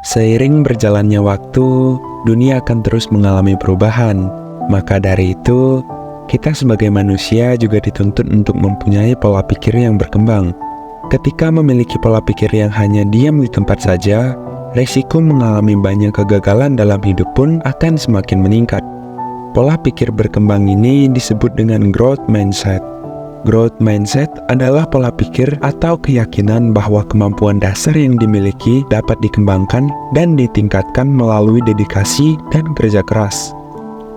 Seiring berjalannya waktu, dunia akan terus mengalami perubahan. Maka dari itu, kita sebagai manusia juga dituntut untuk mempunyai pola pikir yang berkembang. Ketika memiliki pola pikir yang hanya diam di tempat saja, resiko mengalami banyak kegagalan dalam hidup pun akan semakin meningkat. Pola pikir berkembang ini disebut dengan growth mindset. Growth mindset adalah pola pikir atau keyakinan bahwa kemampuan dasar yang dimiliki dapat dikembangkan dan ditingkatkan melalui dedikasi dan kerja keras.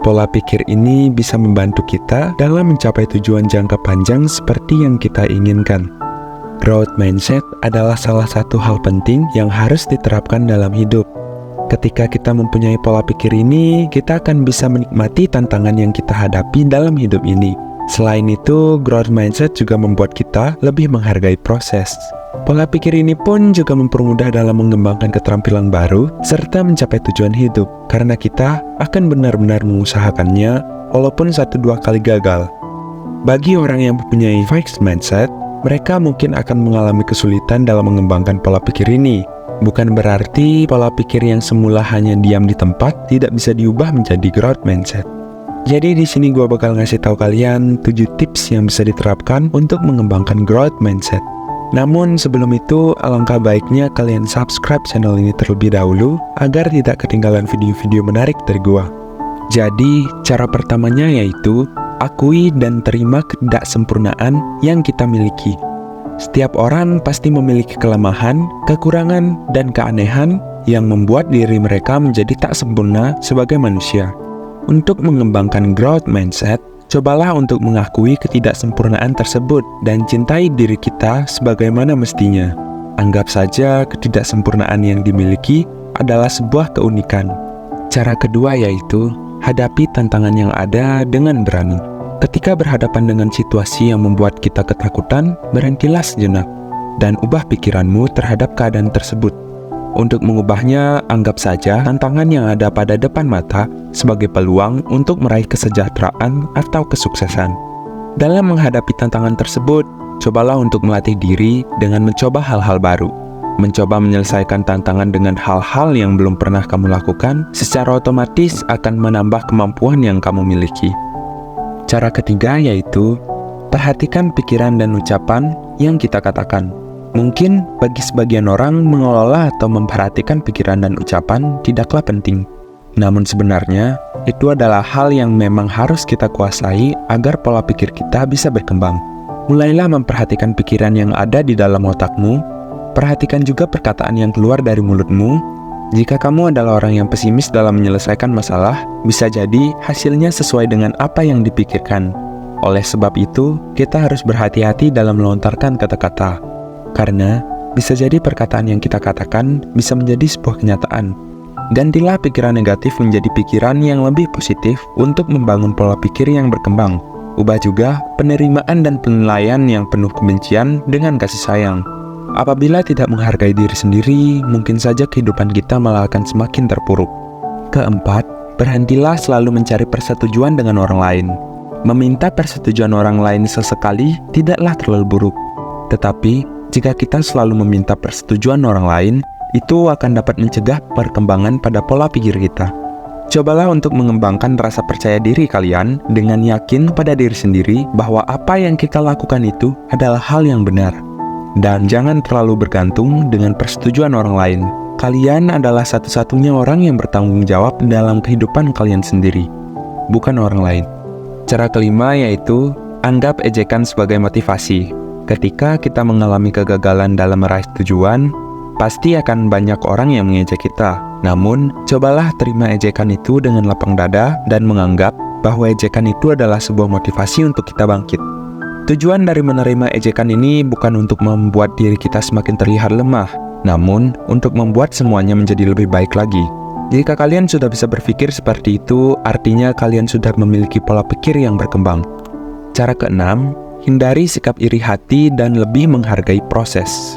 Pola pikir ini bisa membantu kita dalam mencapai tujuan jangka panjang seperti yang kita inginkan. Growth mindset adalah salah satu hal penting yang harus diterapkan dalam hidup. Ketika kita mempunyai pola pikir ini, kita akan bisa menikmati tantangan yang kita hadapi dalam hidup ini. Selain itu, growth mindset juga membuat kita lebih menghargai proses. Pola pikir ini pun juga mempermudah dalam mengembangkan keterampilan baru serta mencapai tujuan hidup, karena kita akan benar-benar mengusahakannya walaupun 1-2 kali gagal. Bagi orang yang mempunyai fixed mindset, mereka mungkin akan mengalami kesulitan dalam mengembangkan pola pikir ini. Bukan berarti pola pikir yang semula hanya diam di tempat tidak bisa diubah menjadi growth mindset. Jadi di sini gue bakal ngasih tahu kalian 7 tips yang bisa diterapkan untuk mengembangkan growth mindset. Namun sebelum itu, alangkah baiknya kalian subscribe channel ini terlebih dahulu agar tidak ketinggalan video-video menarik dari gue. Jadi cara pertamanya yaitu akui dan terima ketidaksempurnaan yang kita miliki. Setiap orang pasti memiliki kelemahan, kekurangan, dan keanehan yang membuat diri mereka menjadi tak sempurna sebagai manusia. Untuk mengembangkan growth mindset, cobalah untuk mengakui ketidaksempurnaan tersebut dan cintai diri kita sebagaimana mestinya. Anggap saja ketidaksempurnaan yang dimiliki adalah sebuah keunikan. Cara kedua yaitu, hadapi tantangan yang ada dengan berani. Ketika berhadapan dengan situasi yang membuat kita ketakutan, berhentilah sejenak dan ubah pikiranmu terhadap keadaan tersebut. Untuk mengubahnya, anggap saja tantangan yang ada pada depan mata sebagai peluang untuk meraih kesejahteraan atau kesuksesan. Dalam menghadapi tantangan tersebut, cobalah untuk melatih diri dengan mencoba hal-hal baru. Mencoba menyelesaikan tantangan dengan hal-hal yang belum pernah kamu lakukan, secara otomatis akan menambah kemampuan yang kamu miliki. Cara ketiga yaitu, perhatikan pikiran dan ucapan yang kita katakan. Mungkin bagi sebagian orang mengelola atau memperhatikan pikiran dan ucapan tidaklah penting. Namun sebenarnya, itu adalah hal yang memang harus kita kuasai agar pola pikir kita bisa berkembang. Mulailah memperhatikan pikiran yang ada di dalam otakmu. Perhatikan juga perkataan yang keluar dari mulutmu. Jika kamu adalah orang yang pesimis dalam menyelesaikan masalah, bisa jadi hasilnya sesuai dengan apa yang dipikirkan. Oleh sebab itu, kita harus berhati-hati dalam melontarkan kata-kata. Karena bisa jadi perkataan yang kita katakan bisa menjadi sebuah kenyataan. Gantilah pikiran negatif menjadi pikiran yang lebih positif untuk membangun pola pikir yang berkembang. Ubah juga penerimaan dan penilaian yang penuh kebencian dengan kasih sayang. Apabila tidak menghargai diri sendiri, mungkin saja kehidupan kita malah akan semakin terpuruk. Keempat, berhentilah selalu mencari persetujuan dengan orang lain. Meminta persetujuan orang lain sesekali tidaklah terlalu buruk. Tetapi, jika kita selalu meminta persetujuan orang lain, itu akan dapat mencegah perkembangan pada pola pikir kita. Cobalah untuk mengembangkan rasa percaya diri kalian dengan yakin pada diri sendiri bahwa apa yang kita lakukan itu adalah hal yang benar. Dan jangan terlalu bergantung dengan persetujuan orang lain. Kalian adalah satu-satunya orang yang bertanggung jawab dalam kehidupan kalian sendiri, bukan orang lain. Cara kelima yaitu, anggap ejekan sebagai motivasi. Ketika kita mengalami kegagalan dalam meraih tujuan, pasti akan banyak orang yang mengejek kita. Namun, cobalah terima ejekan itu dengan lapang dada dan menganggap bahwa ejekan itu adalah sebuah motivasi untuk kita bangkit. Tujuan dari menerima ejekan ini bukan untuk membuat diri kita semakin terlihat lemah, namun untuk membuat semuanya menjadi lebih baik lagi. Jika kalian sudah bisa berpikir seperti itu, artinya kalian sudah memiliki pola pikir yang berkembang. Cara keenam, hindari sikap iri hati dan lebih menghargai proses.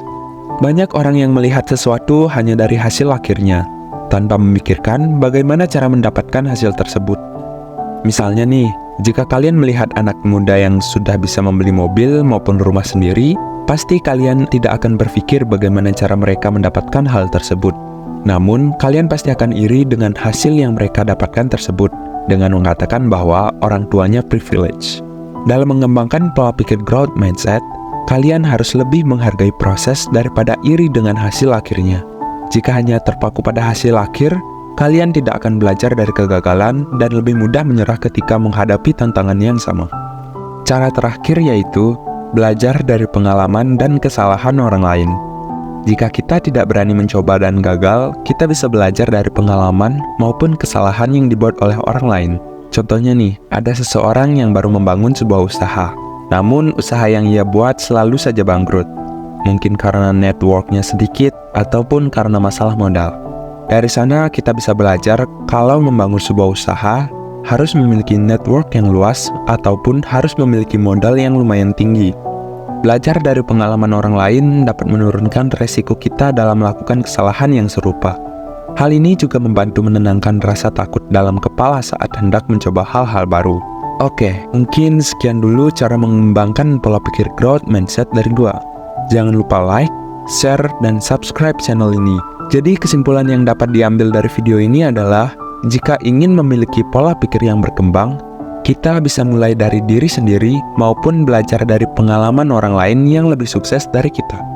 Banyak orang yang melihat sesuatu hanya dari hasil akhirnya, tanpa memikirkan bagaimana cara mendapatkan hasil tersebut. Misalnya nih, jika kalian melihat anak muda yang sudah bisa membeli mobil maupun rumah sendiri, pasti kalian tidak akan berpikir bagaimana cara mereka mendapatkan hal tersebut. Namun, kalian pasti akan iri dengan hasil yang mereka dapatkan tersebut, dengan mengatakan bahwa orang tuanya privilege. Dalam mengembangkan pola pikir growth mindset, kalian harus lebih menghargai proses daripada iri dengan hasil akhirnya. Jika hanya terpaku pada hasil akhir, kalian tidak akan belajar dari kegagalan dan lebih mudah menyerah ketika menghadapi tantangan yang sama. Cara terakhir yaitu belajar dari pengalaman dan kesalahan orang lain. Jika kita tidak berani mencoba dan gagal, kita bisa belajar dari pengalaman maupun kesalahan yang dibuat oleh orang lain. Contohnya nih, ada seseorang yang baru membangun sebuah usaha. Namun, usaha yang ia buat selalu saja bangkrut. Mungkin karena networknya sedikit, ataupun karena masalah modal. Dari sana, kita bisa belajar kalau membangun sebuah usaha, harus memiliki network yang luas, ataupun harus memiliki modal yang lumayan tinggi. Belajar dari pengalaman orang lain dapat menurunkan resiko kita dalam melakukan kesalahan yang serupa. Hal ini juga membantu menenangkan rasa takut dalam kepala saat hendak mencoba hal-hal baru. Oke, mungkin sekian dulu cara mengembangkan pola pikir growth mindset dari gua. Jangan lupa like, share, dan subscribe channel ini. Jadi kesimpulan yang dapat diambil dari video ini adalah, jika ingin memiliki pola pikir yang berkembang, kita bisa mulai dari diri sendiri maupun belajar dari pengalaman orang lain yang lebih sukses dari kita.